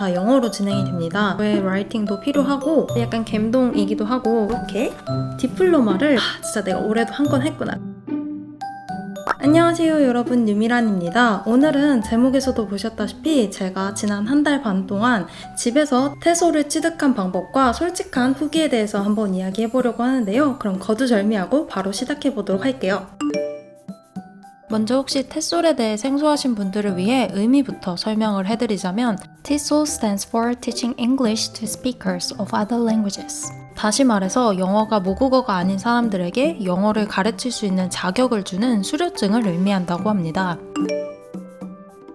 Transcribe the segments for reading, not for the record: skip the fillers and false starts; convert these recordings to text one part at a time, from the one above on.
다 영어로 진행이 됩니다. 저의 라이팅도 필요하고 약간 갬동이기도 하고 이렇게 디플로마를 진짜 내가 올해도 한 건 했구나. 안녕하세요 여러분, 유미란입니다. 오늘은 제목에서도 보셨다시피 제가 지난 한 달 반 동안 집에서 태소를 취득한 방법과 솔직한 후기에 대해서 한번 이야기해보려고 하는데요. 그럼 거두절미하고 바로 시작해보도록 할게요. 먼저 혹시 텟솔에 대해 생소하신 분들을 위해 의미부터 설명을 해드리자면 TESOL stands for Teaching English to Speakers of Other Languages. 다시 말해서 영어가 모국어가 아닌 사람들에게 영어를 가르칠 수 있는 자격을 주는 수료증을 의미한다고 합니다.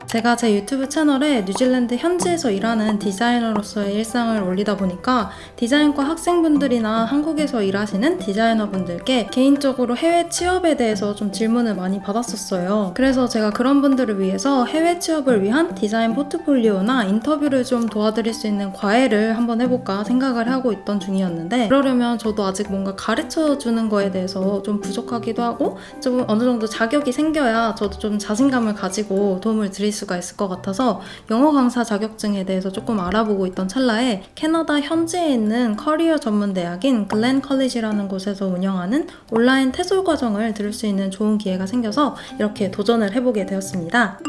제가 제 유튜브 채널에 뉴질랜드 현지에서 일하는 디자이너로서의 일상을 올리다 보니까 디자인과 학생분들이나 한국에서 일하시는 디자이너분들께 개인적으로 해외 취업에 대해서 좀 질문을 많이 받았었어요. 그래서 제가 그런 분들을 위해서 해외 취업을 위한 디자인 포트폴리오나 인터뷰를 좀 도와드릴 수 있는 과외를 한번 해볼까 생각을 하고 있던 중이었는데, 그러려면 저도 아직 뭔가 가르쳐주는 거에 대해서 좀 부족하기도 하고 좀 어느 정도 자격이 생겨야 저도 좀 자신감을 가지고 도움을 드릴 수가 있을 것 같아서 영어 강사 자격증에 대해서 조금 알아보고 있던 찰나에 캐나다 현지에 있는 커리어 전문 대학인 글렌 컬리지라는 곳에서 운영하는 온라인 태솔 과정을 들을 수 있는 좋은 기회가 생겨서 이렇게 도전을 해보게 되었습니다.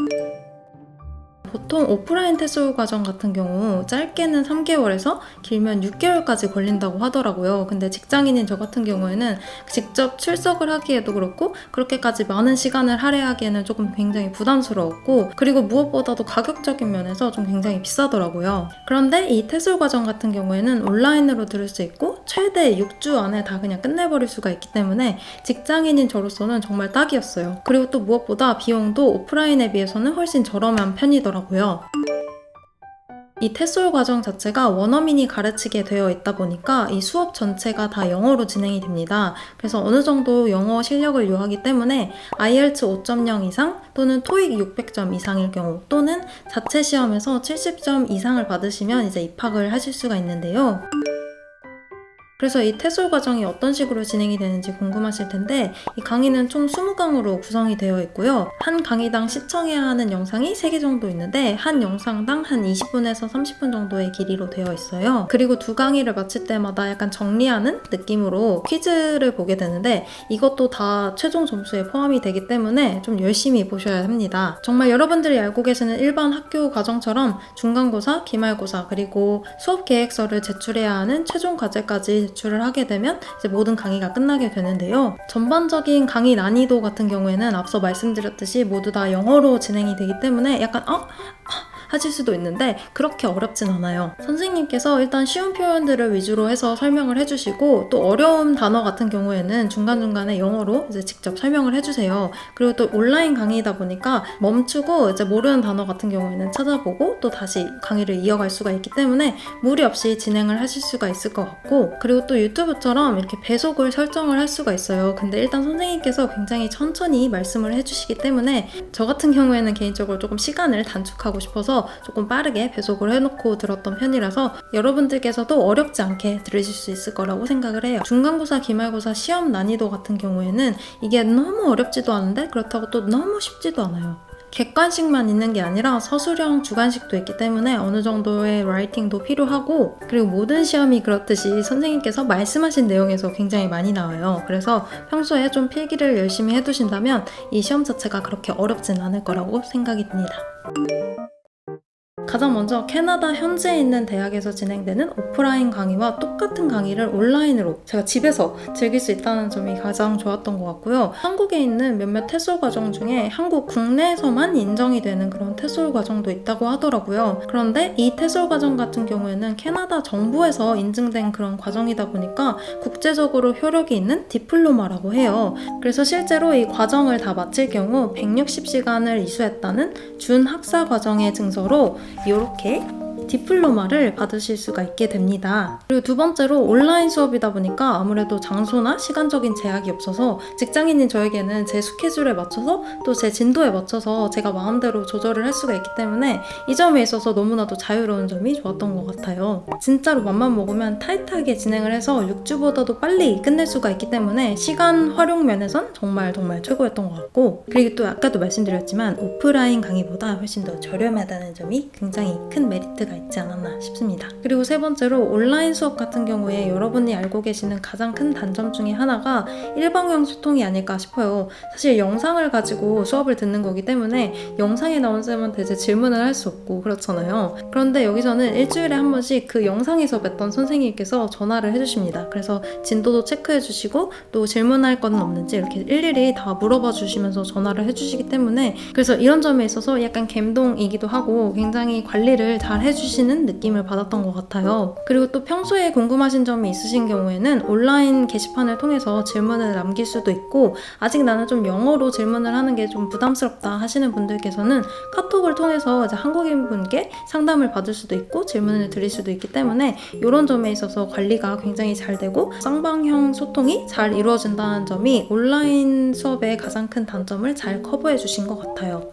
보통 오프라인 태솔 과정 같은 경우 짧게는 3개월에서 길면 6개월까지 걸린다고 하더라고요. 근데 직장인인 저 같은 경우에는 직접 출석을 하기에도 그렇고 그렇게까지 많은 시간을 할애하기에는 조금 굉장히 부담스러웠고, 그리고 무엇보다도 가격적인 면에서 좀 굉장히 비싸더라고요. 그런데 이 태솔 과정 같은 경우에는 온라인으로 들을 수 있고 최대 6주 안에 다 그냥 끝내버릴 수가 있기 때문에 직장인인 저로서는 정말 딱이었어요. 그리고 또 무엇보다 비용도 오프라인에 비해서는 훨씬 저렴한 편이더라고요. 이 텟솔 과정 자체가 원어민이 가르치게 되어 있다 보니까 이 수업 전체가 다 영어로 진행이 됩니다. 그래서 어느 정도 영어 실력을 요하기 때문에 IELTS 5.0 이상 또는 TOEIC 600점 이상일 경우 또는 자체 시험에서 70점 이상을 받으시면 이제 입학을 하실 수가 있는데요. 그래서 이 텟솔 과정이 어떤 식으로 진행이 되는지 궁금하실 텐데, 이 강의는 총 20강으로 구성이 되어 있고요. 한 강의당 시청해야 하는 영상이 3개 정도 있는데 한 영상당 한 20분에서 30분 정도의 길이로 되어 있어요. 그리고 두 강의를 마칠 때마다 약간 정리하는 느낌으로 퀴즈를 보게 되는데 이것도 다 최종 점수에 포함이 되기 때문에 좀 열심히 보셔야 합니다. 정말 여러분들이 알고 계시는 일반 학교 과정처럼 중간고사, 기말고사, 그리고 수업 계획서를 제출해야 하는 최종 과제까지 제출을 하게 되면 이제 모든 강의가 끝나게 되는데요. 전반적인 강의 난이도 같은 경우에는 앞서 말씀드렸듯이 모두 다 영어로 진행이 되기 때문에 약간 하실 수도 있는데 그렇게 어렵진 않아요. 선생님께서 일단 쉬운 표현들을 위주로 해서 설명을 해주시고 또 어려운 단어 같은 경우에는 중간중간에 영어로 이제 직접 설명을 해주세요. 그리고 또 온라인 강의이다 보니까 멈추고 이제 모르는 단어 같은 경우에는 찾아보고 또 다시 강의를 이어갈 수가 있기 때문에 무리 없이 진행을 하실 수가 있을 것 같고, 그리고 또 유튜브처럼 이렇게 배속을 설정을 할 수가 있어요. 근데 일단 선생님께서 굉장히 천천히 말씀을 해주시기 때문에 저 같은 경우에는 개인적으로 조금 시간을 단축하고 싶어서 조금 빠르게 배속을 해놓고 들었던 편이라서 여러분들께서도 어렵지 않게 들으실 수 있을 거라고 생각을 해요. 중간고사, 기말고사 시험 난이도 같은 경우에는 이게 너무 어렵지도 않은데 그렇다고 또 너무 쉽지도 않아요. 객관식만 있는 게 아니라 서술형 주관식도 있기 때문에 어느 정도의 라이팅도 필요하고, 그리고 모든 시험이 그렇듯이 선생님께서 말씀하신 내용에서 굉장히 많이 나와요. 그래서 평소에 좀 필기를 열심히 해두신다면 이 시험 자체가 그렇게 어렵진 않을 거라고 생각이 듭니다. 가장 먼저 캐나다 현지에 있는 대학에서 진행되는 오프라인 강의와 똑같은 강의를 온라인으로 제가 집에서 즐길 수 있다는 점이 가장 좋았던 것 같고요. 한국에 있는 몇몇 텟솔 과정 중에 한국 국내에서만 인정이 되는 그런 텟솔 과정도 있다고 하더라고요. 그런데 이 텟솔 과정 같은 경우에는 캐나다 정부에서 인증된 그런 과정이다 보니까 국제적으로 효력이 있는 디플로마라고 해요. 그래서 실제로 이 과정을 다 마칠 경우 160시간을 이수했다는 준학사 과정의 증서로 이렇게 디플로마를 받으실 수가 있게 됩니다. 그리고 두 번째로 온라인 수업이다 보니까 아무래도 장소나 시간적인 제약이 없어서 직장인인 저에게는 제 스케줄에 맞춰서 또 제 진도에 맞춰서 제가 마음대로 조절을 할 수가 있기 때문에 이 점에 있어서 너무나도 자유로운 점이 좋았던 것 같아요. 진짜로 맘만 먹으면 타이트하게 진행을 해서 6주보다도 빨리 끝낼 수가 있기 때문에 시간 활용 면에선 정말 최고였던 것 같고, 그리고 또 아까도 말씀드렸지만 오프라인 강의보다 훨씬 더 저렴하다는 점이 굉장히 큰 메리트가 있지 않았나 싶습니다. 그리고 세 번째로 온라인 수업 같은 경우에 여러분이 알고 계시는 가장 큰 단점 중에 하나가 일방형 소통이 아닐까 싶어요. 사실 영상을 가지고 수업을 듣는 거기 때문에 영상에 나온 쌤한테 이제 질문을 할 수 없고 그렇잖아요. 그런데 여기서는 일주일에 한 번씩 그 영상에서 뵀던 선생님께서 전화를 해주십니다. 그래서 진도도 체크해 주시고 또 질문할 건 없는지 이렇게 일일이 다 물어봐 주시면서 전화를 해주시기 때문에 그래서 이런 점에 있어서 약간 갬동이기도 하고 굉장히 관리를 잘 해주시는 느낌을 받았던 것 같아요. 그리고 또 평소에 궁금하신 점이 있으신 경우에는 온라인 게시판을 통해서 질문을 남길 수도 있고 아직 나는 좀 영어로 질문을 하는 게 좀 부담스럽다 하시는 분들께서는 카톡을 통해서 이제 한국인 분께 상담을 받을 수도 있고 질문을 드릴 수도 있기 때문에 이런 점에 있어서 관리가 굉장히 잘 되고 쌍방향 소통이 잘 이루어진다는 점이 온라인 수업의 가장 큰 단점을 잘 커버해 주신 것 같아요.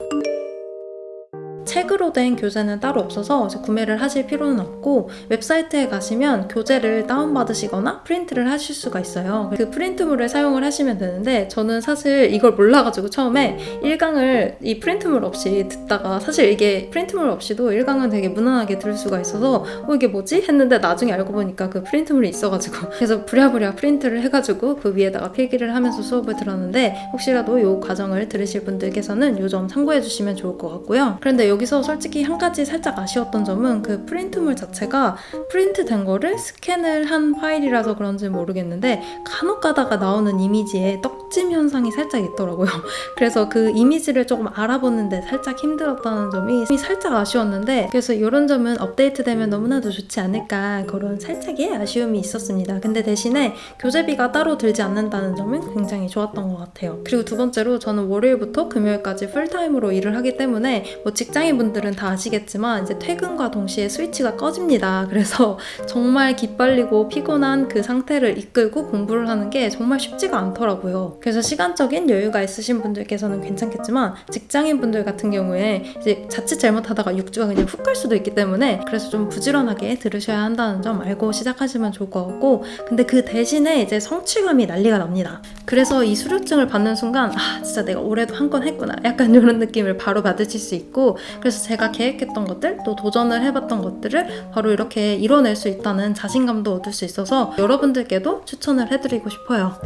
책으로 된 교재는 따로 없어서 구매를 하실 필요는 없고 웹사이트에 가시면 교재를 다운받으시거나 프린트를 하실 수가 있어요. 그 프린트물을 사용을 하시면 되는데 저는 사실 이걸 몰라가지고 처음에 1강을 이 프린트물 없이 듣다가 사실 이게 프린트물 없이도 1강은 되게 무난하게 들을 수가 있어서 이게 뭐지? 했는데 나중에 알고 보니까 그 프린트물이 있어가지고 그래서 부랴부랴 프린트를 해가지고 그 위에다가 필기를 하면서 수업을 들었는데 혹시라도 이 과정을 들으실 분들께서는 이 점 참고해 주시면 좋을 것 같고요. 그런데 여기서 솔직히 한 가지 살짝 아쉬웠던 점은 그 프린트물 자체가 프린트된 거를 스캔을 한 파일이라서 그런지 모르겠는데 간혹 가다가 나오는 이미지에 떡짐 현상이 살짝 있더라고요. 그래서 그 이미지를 조금 알아보는데 살짝 힘들었다는 점이 살짝 아쉬웠는데 그래서 이런 점은 업데이트되면 너무나도 좋지 않을까 그런 살짝의 아쉬움이 있었습니다. 근데 대신에 교재비가 따로 들지 않는다는 점은 굉장히 좋았던 것 같아요. 그리고 두 번째로 저는 월요일부터 금요일까지 풀타임으로 일을 하기 때문에 뭐 직장인 분들은 다 아시겠지만 이제 퇴근과 동시에 스위치가 꺼집니다. 그래서 정말 기빨리고 피곤한 그 상태를 이끌고 공부를 하는 게 정말 쉽지가 않더라고요. 그래서 시간적인 여유가 있으신 분들께서는 괜찮겠지만 직장인 분들 같은 경우에 이제 자칫 잘못하다가 6주가 그냥 훅 갈 수도 있기 때문에 그래서 좀 부지런하게 들으셔야 한다는 점 알고 시작하시면 좋을 것 같고 근데 그 대신에 이제 성취감이 난리가 납니다. 그래서 이 수료증을 받는 순간 진짜 내가 올해도 한 건 했구나 약간 이런 느낌을 바로 받으실 수 있고 그래서 제가 계획했던 것들 또 도전을 해봤던 것들을 바로 이렇게 이뤄낼 수 있다는 자신감도 얻을 수 있어서 여러분들께도 추천을 해드리고 싶어요.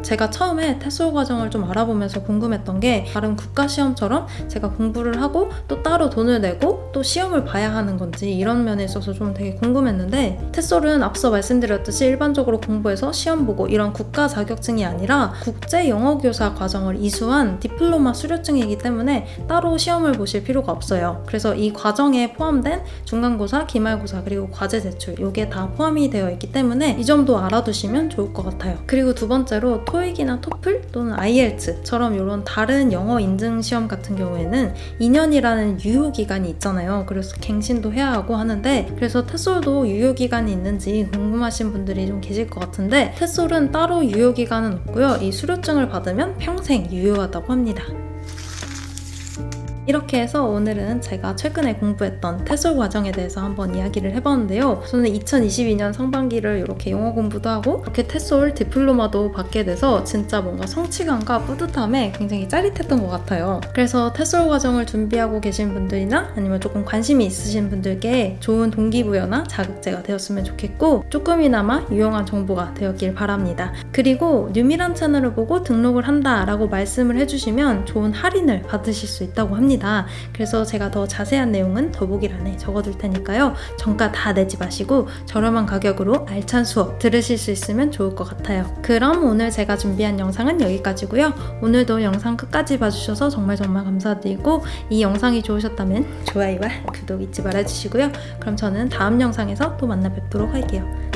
제가 처음에 테솔 과정을 좀 알아보면서 궁금했던 게 다른 국가시험처럼 제가 공부를 하고 또 따로 돈을 내고 또 시험을 봐야 하는 건지 이런 면에 있어서 좀 되게 궁금했는데 테솔은 앞서 말씀드렸듯이 일반적으로 공부해서 시험 보고 이런 국가 자격증이 아니라 국제 영어교사 과정을 이수한 디플로마 수료증이기 때문에 따로 시험을 보실 필요가 없어요. 그래서 이 과정에 포함된 중간고사, 기말고사 그리고 과제 제출 이게 다 포함이 되어 있기 때문에 이 점도 알아두시면 좋을 것 같아요. 그리고 두 번째로 토익이나 토플 또는 IELTS처럼 이런 다른 영어 인증 시험 같은 경우에는 2년이라는 유효기간이 있잖아요. 그래서 갱신도 해야 하고 하는데 그래서 테솔도 유효기간이 있는지 궁금하신 분들이 좀 계실 것 같은데 테솔은 따로 유효기간은 없고요. 이 수료증을 받으면 평생 유효하다고 합니다. 이렇게 해서 오늘은 제가 최근에 공부했던 테솔 과정에 대해서 한번 이야기를 해봤는데요. 저는 2022년 상반기를 이렇게 영어 공부도 하고 이렇게 테솔 디플로마도 받게 돼서 진짜 뭔가 성취감과 뿌듯함에 굉장히 짜릿했던 것 같아요. 그래서 테솔 과정을 준비하고 계신 분들이나 아니면 조금 관심이 있으신 분들께 좋은 동기부여나 자극제가 되었으면 좋겠고 조금이나마 유용한 정보가 되었길 바랍니다. 그리고 뉴미란 채널을 보고 등록을 한다라고 말씀을 해주시면 좋은 할인을 받으실 수 있다고 합니다. 그래서 제가 더 자세한 내용은 더보기란에 적어둘 테니까요. 정가 다 내지 마시고 저렴한 가격으로 알찬 수업 들으실 수 있으면 좋을 것 같아요. 그럼 오늘 제가 준비한 영상은 여기까지고요. 오늘도 영상 끝까지 봐주셔서 정말 감사드리고 이 영상이 좋으셨다면 좋아요와 구독 잊지 말아주시고요. 그럼 저는 다음 영상에서 또 만나 뵙도록 할게요.